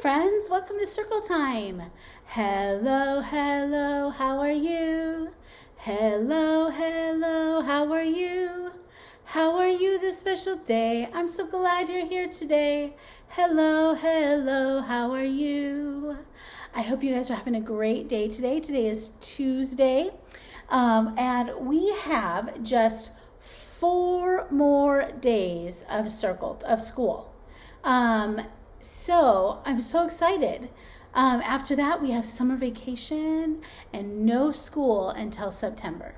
friends, welcome to Circle Time. Hello, hello, how are you? Hello, hello, how are you? How are you this special day? I'm so glad you're here today. Hello, hello, how are you? I hope you guys are having a great day today. Today is Tuesday, and we have just 4 more days of school. So I'm so excited. After that, we have summer vacation and no school until September.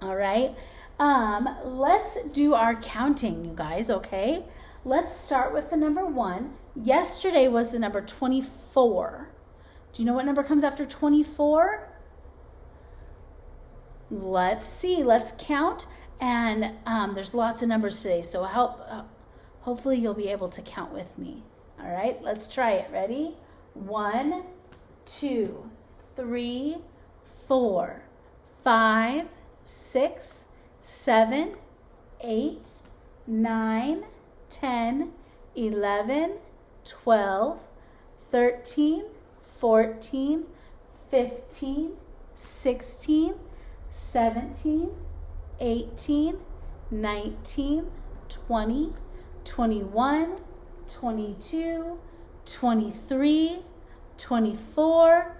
All right. Let's do our counting, you guys, okay? Let's start with the number 1. Yesterday was the number 24. Do you know what number comes after 24? Let's see. Let's count. And there's lots of numbers today, so hopefully you'll be able to count with me. All right, let's try it. Ready? 1, 2, 3, 4, 5, 6, 7, 8, 9, 10, 11, 12, 13, 14, 15, 16, 17, 18, 19, 20, 21, 22, 23, 24,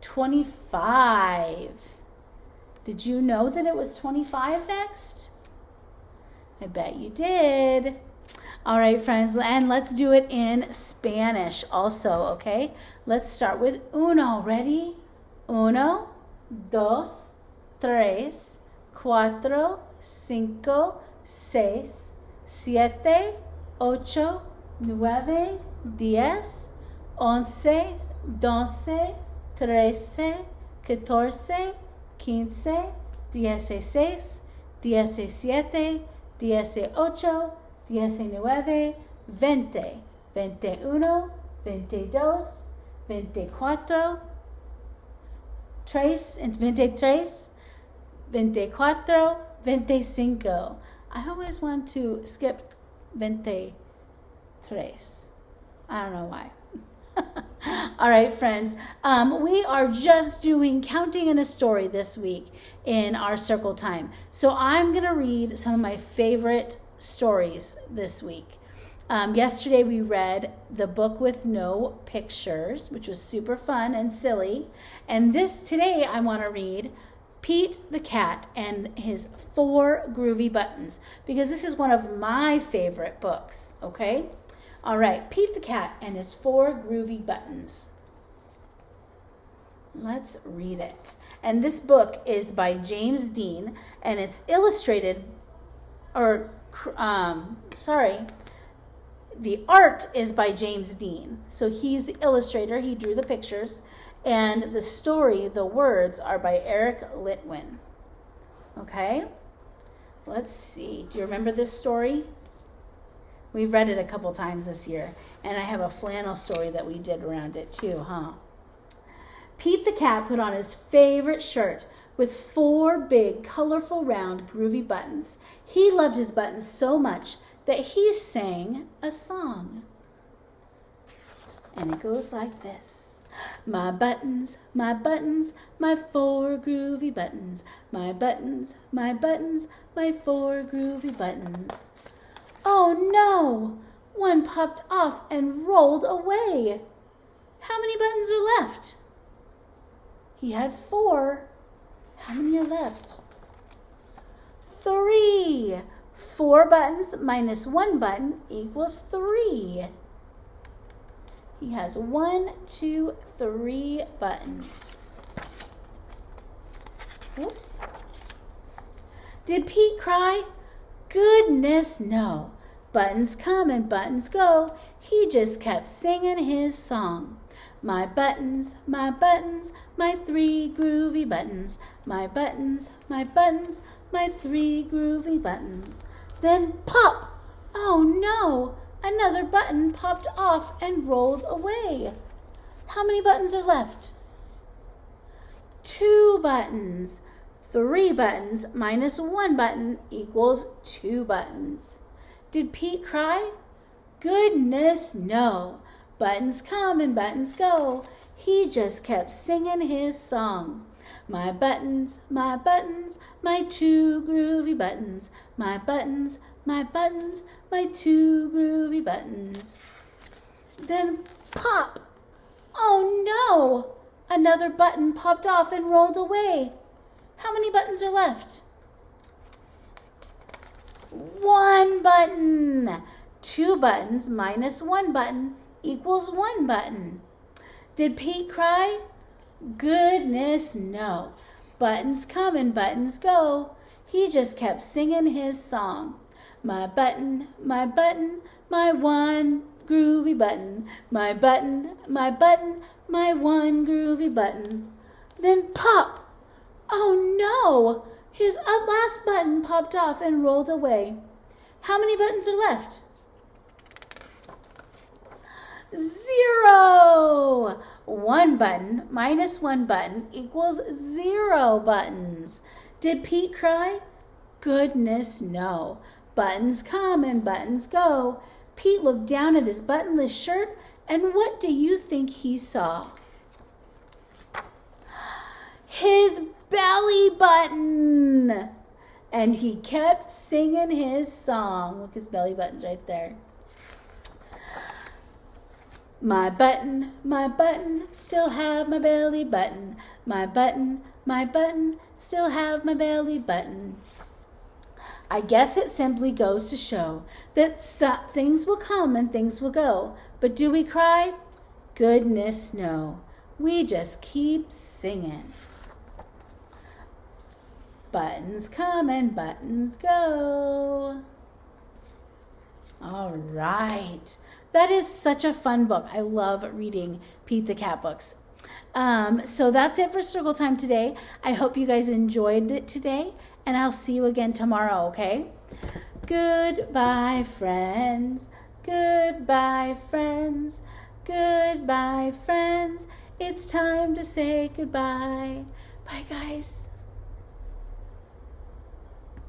25. Did you know that it was 25 next? I bet you did. All right, friends, and let's do it in Spanish also, okay? Let's start with uno. Ready? 1, 2, 3, 4, 5, 6, 7, 8, 9, 10, 11, 12, 13, 14, 15, 16, 17, 18, 19, 20, 21, 22, 24, 23, 24, 25. I always want to skip 23. I don't know why. All right, friends. We are just doing counting in a story this week in our circle time. So I'm going to read some of my favorite stories this week. Yesterday we read The Book with No Pictures, which was super fun and silly. And today I want to read Pete the Cat and his 4 Groovy Buttons, because this is one of my favorite books, okay? All right, Pete the Cat and his 4 Groovy Buttons. Let's read it. And this book is by James Dean, and it's illustrated, the art is by James Dean. So he's the illustrator, he drew the pictures, and the story, the words, are by Eric Litwin. Okay? Let's see. Do you remember this story? We've read it a couple times this year, and I have a flannel story that we did around it too, huh? Pete the Cat put on his favorite shirt with 4 big, colorful, round, groovy buttons. He loved his buttons so much that he sang a song. And it goes like this. My buttons, my 4 groovy buttons. My buttons, my 4 groovy buttons. Oh no! One popped off and rolled away. How many buttons are left? He had 4. How many are left? 3. 4 buttons minus 1 button equals 3. He has 1, 2, 3 buttons. Oops. Did Pete cry? Goodness, no. Buttons come and buttons go. He just kept singing his song. My buttons, my 3 groovy buttons. My buttons, my 3 groovy buttons. Then pop! Oh no! Another button popped off and rolled away. How many buttons are left? 2 buttons. 3 buttons minus 1 button equals 2 buttons. Did Pete cry? Goodness, no. Buttons come and buttons go. He just kept singing his song. My buttons, my two groovy buttons. My buttons, my two groovy buttons. Then pop! Oh no! Another button popped off and rolled away. How many buttons are left? One button. Two buttons minus one button equals one button. Did Pete cry? Goodness, no. Buttons come and buttons go. He just kept singing his song. My button, my one groovy button. My button, my one groovy button. Then pop! Oh no! His last button popped off and rolled away. How many buttons are left? 0! One button minus one button equals 0 buttons. Did Pete cry? Goodness, no. Buttons come and buttons go. Pete looked down at his buttonless shirt, and what do you think he saw? His belly button! And he kept singing his song. Look, his belly button's right there. My button, still have my belly button. My button, still have my belly button. I guess it simply goes to show that things will come and things will go. But do we cry? Goodness, no. We just keep singing. Buttons come and buttons go. All right. That is such a fun book. I love reading Pete the Cat books. So that's it for Circle Time today. I hope you guys enjoyed it today, and I'll see you again tomorrow, okay? Goodbye, friends. Goodbye, friends. Goodbye, friends. It's time to say goodbye. Bye, guys.